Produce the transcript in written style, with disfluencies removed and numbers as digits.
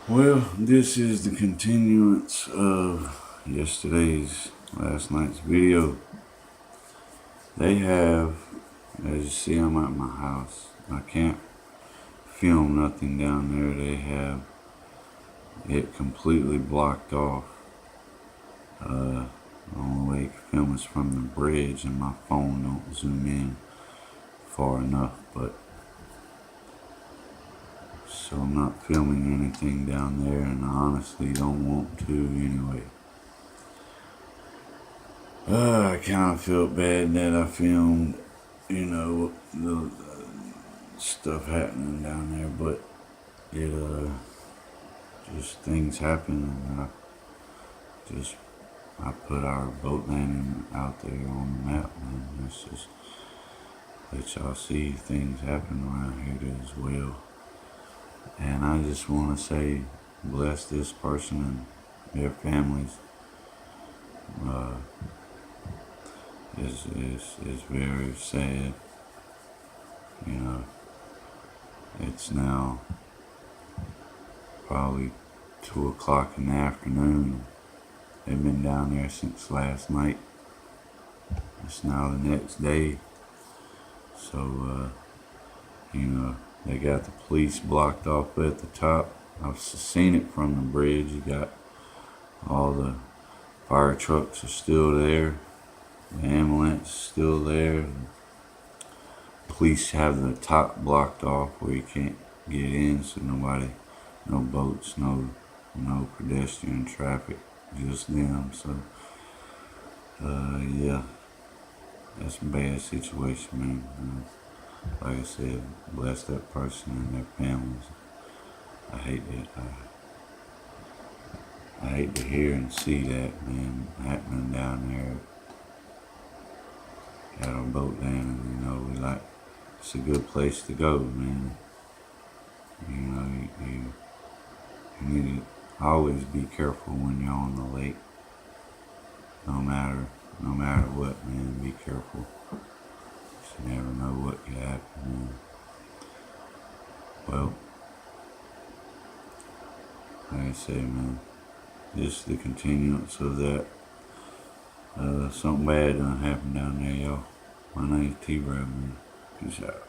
Well, this is the continuance of last night's video. They have, as you see, I'm at my house. I can't film nothing down there. They have it completely blocked off. The only way you can film is from the bridge, and my phone don't zoom in far enough. But so I'm not filming anything down there, and I honestly don't want to anyway. I kind of felt bad that I filmed, the stuff happening down there, but it, just things happen, and I put our boat landing out there on the map, and it's just let y'all see things happen around here as well. And I just want to say, bless this person and their families. Is very sad. It's now probably 2 o'clock in the afternoon. They've been down there since last night. It's now the next day. So, they got the police blocked off at the top. I've seen it from the bridge. You got all the fire trucks are still there. The ambulance is still there. Police have the top blocked off where you can't get in, so nobody, no boats, no pedestrian traffic, just them. So, yeah, that's a bad situation, man. Like I said, bless that person and their families. I hate that. I hate to hear and see that, man, happening down there at our boat landing. It's a good place to go, man. You need to always be careful when you're on the lake. No matter what, man, be careful. You never know what could happen, man. Well, like I say, man, this is the continuance of that. Something bad done happened down there, y'all. My name's T-Brad, man. Peace out.